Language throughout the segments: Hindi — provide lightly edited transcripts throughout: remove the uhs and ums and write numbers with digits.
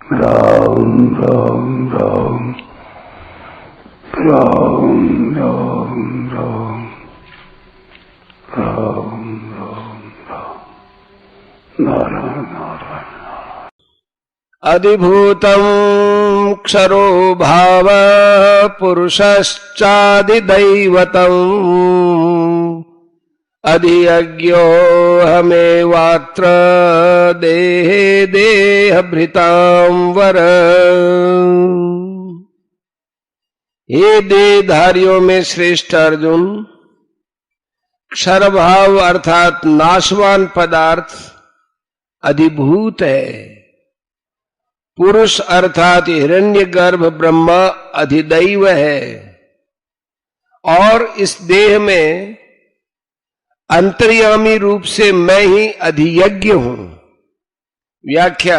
राम राम राम राम राम राम राम राम राम नारायण नारायण। अधिभूतम् क्षरो भाव पुरुषश्चादिदैवतम् अधियज्ञो हमेवात्र देहे देहभृतां वर। हे देहधारियों में श्रेष्ठ अर्जुन, क्षर भाव अर्थात नाशवान पदार्थ अधिभूत है। पुरुष अर्थात हिरण्यगर्भ ब्रह्मा अधिदैव है और इस देह में अंतर्यामी रूप से मैं ही अधियज्ञ हूं। व्याख्या: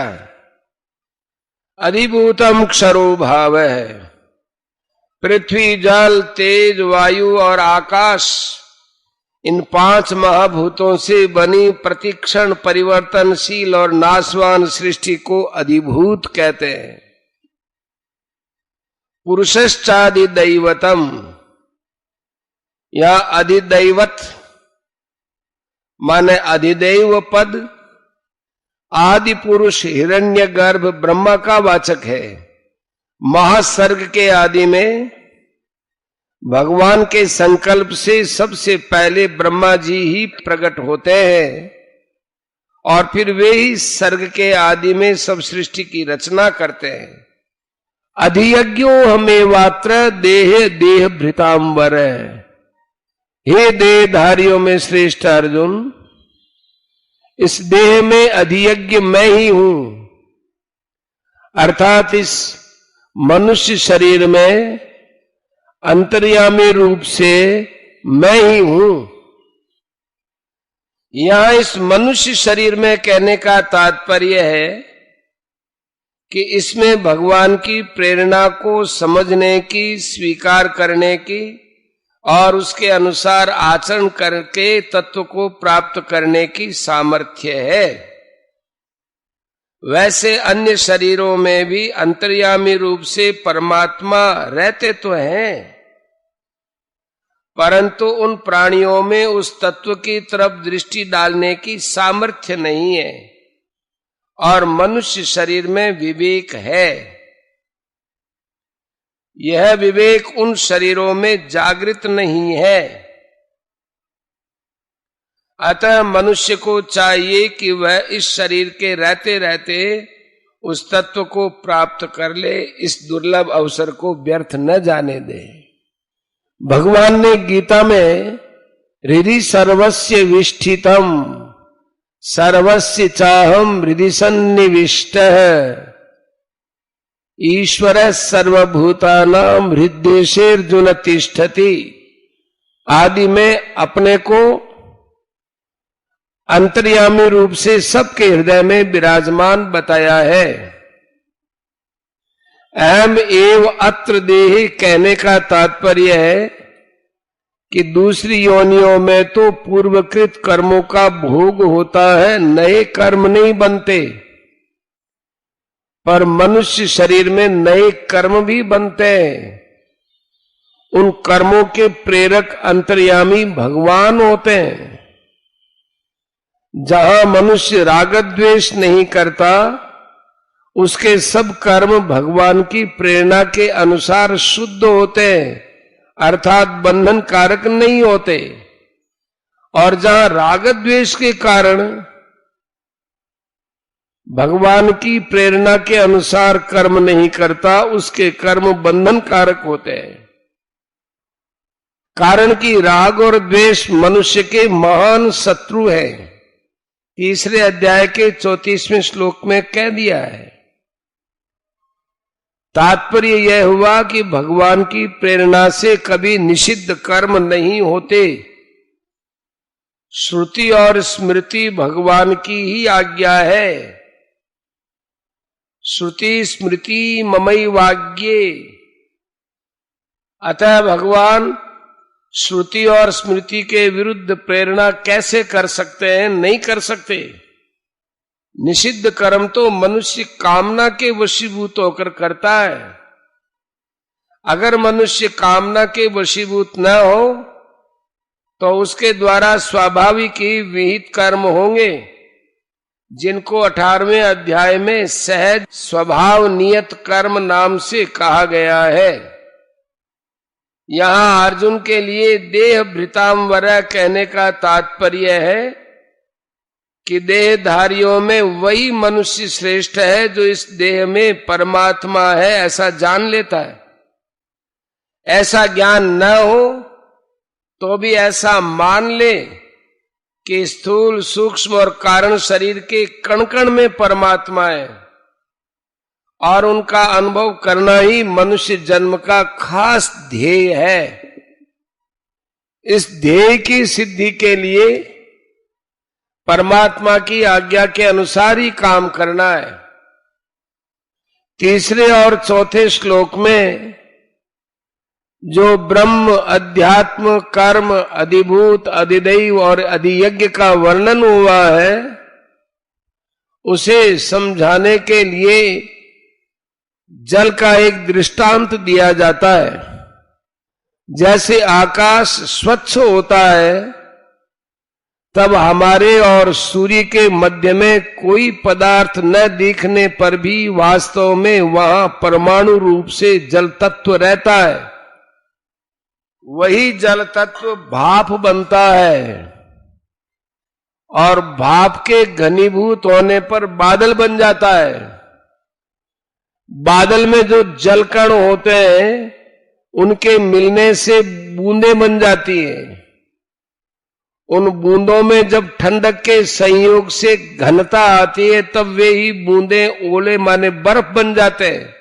अधिभूतम क्षरो भाव है। पृथ्वी, जल, तेज, वायु और आकाश, इन 5 महाभूतों से बनी प्रतिक्षण परिवर्तनशील और नाशवान सृष्टि को अधिभूत कहते हैं। पुरुषश्चादिदैवतम, या अधिदैवत माने अधिदैव पद आदि पुरुष हिरण्यगर्भ ब्रह्मा का वाचक है। महासर्ग के आदि में भगवान के संकल्प से सबसे पहले ब्रह्मा जी ही प्रकट होते हैं और फिर वे ही सर्ग के आदि में सब सृष्टि की रचना करते हैं। अधियज्ञो हमेवात्र देह देह भृतांबर। हे देहधारियों में श्रेष्ठ अर्जुन, इस देह में अधियज्ञ मैं ही हूं, अर्थात इस मनुष्य शरीर में अंतर्यामी रूप से मैं ही हूं। यहां इस मनुष्य शरीर में कहने का तात्पर्य है कि इसमें भगवान की प्रेरणा को समझने की, स्वीकार करने की और उसके अनुसार आचरण करके तत्व को प्राप्त करने की सामर्थ्य है। वैसे अन्य शरीरों में भी अंतर्यामी रूप से परमात्मा रहते तो हैं, परंतु उन प्राणियों में उस तत्व की तरफ दृष्टि डालने की सामर्थ्य नहीं है और मनुष्य शरीर में विवेक है। यह विवेक उन शरीरों में जागृत नहीं है। अतः मनुष्य को चाहिए कि वह इस शरीर के रहते रहते उस तत्व को प्राप्त कर ले, इस दुर्लभ अवसर को व्यर्थ न जाने दे। भगवान ने गीता में हृदि सर्वस्य विष्ठितम सर्वस्य चाहम हृदि सन्निविष्टः ईश्वर सर्वभूतानां हृद्देशेर्जुन तिष्ठति आदि में अपने को अंतर्यामी रूप से सबके हृदय में विराजमान बताया है। अहम एव अत्र देहि कहने का तात्पर्य है कि दूसरी योनियों में तो पूर्वकृत कर्मों का भोग होता है, नए कर्म नहीं बनते, पर मनुष्य शरीर में नए कर्म भी बनते हैं। उन कर्मों के प्रेरक अंतर्यामी भगवान होते हैं। जहां मनुष्य राग द्वेष नहीं करता, उसके सब कर्म भगवान की प्रेरणा के अनुसार शुद्ध होते हैं, अर्थात बंधन कारक नहीं होते। और जहां राग द्वेष के कारण भगवान की प्रेरणा के अनुसार कर्म नहीं करता, उसके कर्म बंधन कारक होते हैं। कारण कि राग और द्वेष मनुष्य के महान शत्रु है। 3 अध्याय के 34वें श्लोक में कह दिया है। तात्पर्य यह हुआ कि भगवान की प्रेरणा से कभी निषिद्ध कर्म नहीं होते। श्रुति और स्मृति भगवान की ही आज्ञा है। श्रुति स्मृति ममैवाज्ञे। अतः भगवान श्रुति और स्मृति के विरुद्ध प्रेरणा कैसे कर सकते हैं? नहीं कर सकते। निषिद्ध कर्म तो मनुष्य कामना के वशीभूत होकर करता है। अगर मनुष्य कामना के वशीभूत न हो तो उसके द्वारा स्वाभाविक ही विहित कर्म होंगे, जिनको 18वें अध्याय में सहज स्वभाव नियत कर्म नाम से कहा गया है। यहां अर्जुन के लिए देह भृतांवरा कहने का तात्पर्य है कि देहधारियों में वही मनुष्य श्रेष्ठ है जो इस देह में परमात्मा है ऐसा जान लेता है। ऐसा ज्ञान न हो तो भी ऐसा मान ले कि स्थूल सूक्ष्म और कारण शरीर के कण कण में परमात्मा है, और उनका अनुभव करना ही मनुष्य जन्म का खास ध्येय है। इस ध्येय की सिद्धि के लिए परमात्मा की आज्ञा के अनुसार ही काम करना है। तीसरे और चौथे श्लोक में जो ब्रह्म, अध्यात्म, कर्म, अधिभूत, अधिदैव और अधियज्ञ का वर्णन हुआ है, उसे समझाने के लिए जल का एक दृष्टांत दिया जाता है। जैसे आकाश स्वच्छ होता है, तब हमारे और सूर्य के मध्य में कोई पदार्थ न दिखने पर भी वास्तव में वहां परमाणु रूप से जल तत्व रहता है। वही जल तत्व भाप बनता है, और भाप के घनीभूत होने पर बादल बन जाता है। बादल में जो जल कण होते हैं उनके मिलने से बूंदें बन जाती हैं। उन बूंदों में जब ठंडक के संयोग से घनता आती है तब वे ही बूंदें ओले माने बर्फ बन जाते हैं।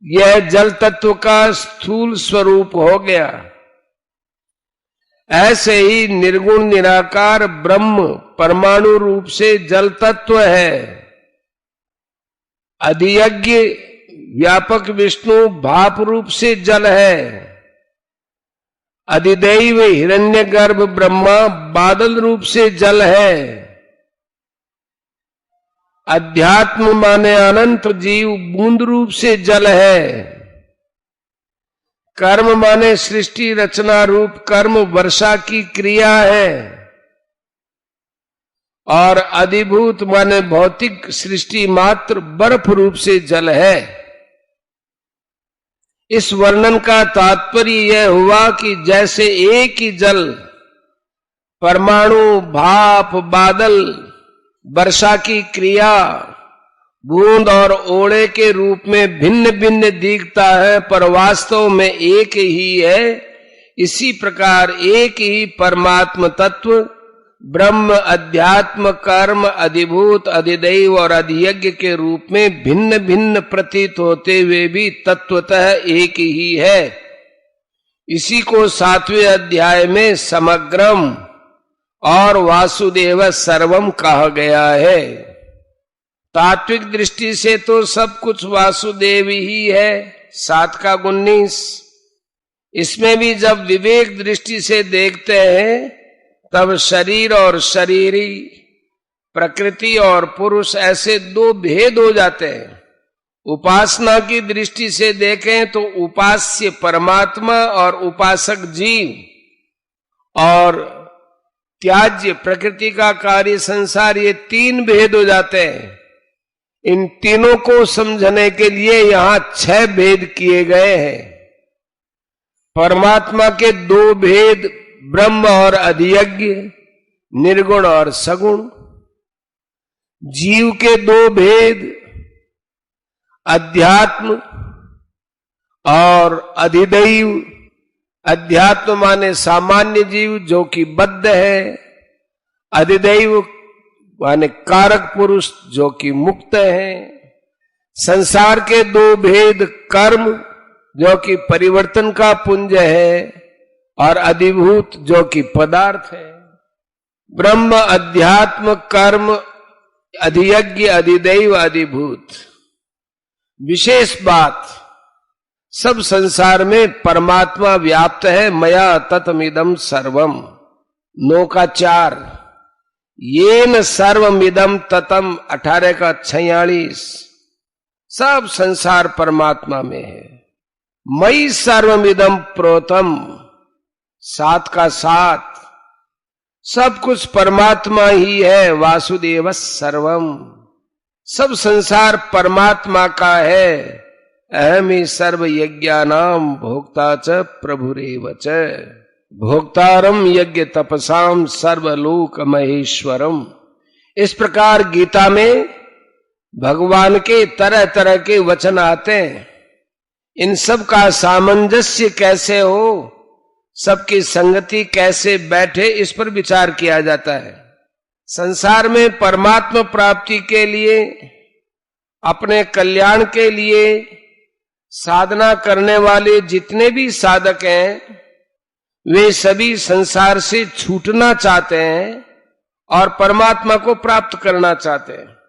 यह जल तत्व का स्थूल स्वरूप हो गया। ऐसे ही निर्गुण निराकार ब्रह्म परमाणु रूप से जल तत्व है। अधियज्ञ व्यापक विष्णु भाप रूप से जल है। अधिदैव हिरण्यगर्भ ब्रह्मा बादल रूप से जल है। अध्यात्म माने अनंत जीव बूंद रूप से जल है। कर्म माने सृष्टि रचना रूप कर्म वर्षा की क्रिया है। और अधिभूत माने भौतिक सृष्टि मात्र बर्फ रूप से जल है। इस वर्णन का तात्पर्य यह हुआ कि जैसे एक ही जल परमाणु, भाप, बादल, वर्षा की क्रिया, बूंद और ओले के रूप में भिन्न भिन्न दिखता है पर वास्तव में एक ही है, इसी प्रकार एक ही परमात्म तत्व ब्रह्म, अध्यात्म, कर्म, अधिभूत, अधिदैव और अधियज्ञ के रूप में भिन्न भिन्न प्रतीत होते हुए भी तत्वतः एक ही है। इसी को 7वें अध्याय में समग्रम और वासुदेव सर्वम कहा गया है। तात्विक दृष्टि से तो सब कुछ वासुदेव ही है। 7 का 19। इसमें भी जब विवेक दृष्टि से देखते हैं तब शरीर और शरीरी, प्रकृति और पुरुष ऐसे 2 भेद हो जाते हैं। उपासना की दृष्टि से देखें तो उपास्य परमात्मा और उपासक जीव, और त्याज्य प्रकृति का कार्य संसार, ये 3 भेद हो जाते हैं। इन तीनों को समझने के लिए यहां 6 भेद किए गए हैं। परमात्मा के 2 भेद ब्रह्म और अधियज्ञ, निर्गुण और सगुण। जीव के 2 भेद अध्यात्म और अधिदैव। अध्यात्म माने सामान्य जीव जो कि बद्ध है, अधिदैव माने कारक पुरुष जो कि मुक्त है। संसार के 2 भेद कर्म जो कि परिवर्तन का पुंज है, और अधिभूत जो कि पदार्थ है। ब्रह्म, अध्यात्म, कर्म, अधियज्ञ, अधिदैव, अधिभूत। विशेष बात, सब संसार में परमात्मा व्याप्त है। मया ततमिदं सर्वम। 9 का 4। येन सर्वमिदं ततम 18 का 46। सब संसार परमात्मा में है। मई सर्वमिदं प्रोतम 7 का 7। सब कुछ परमात्मा ही है। वासुदेव सर्वम, सब संसार परमात्मा का है। अहमि सर्व यज्ञानाम भोक्ता च प्रभुरेव च, भोक्तारम यज्ञ तपसाम सर्वलोक महेश्वरम। इस प्रकार गीता में भगवान के तरह तरह के वचन आते हैं। इन सब का सामंजस्य कैसे हो, सबकी संगति कैसे बैठे, इस पर विचार किया जाता है। संसार में परमात्मा प्राप्ति के लिए, अपने कल्याण के लिए साधना करने वाले जितने भी साधक हैं, वे सभी संसार से छूटना चाहते हैं और परमात्मा को प्राप्त करना चाहते हैं।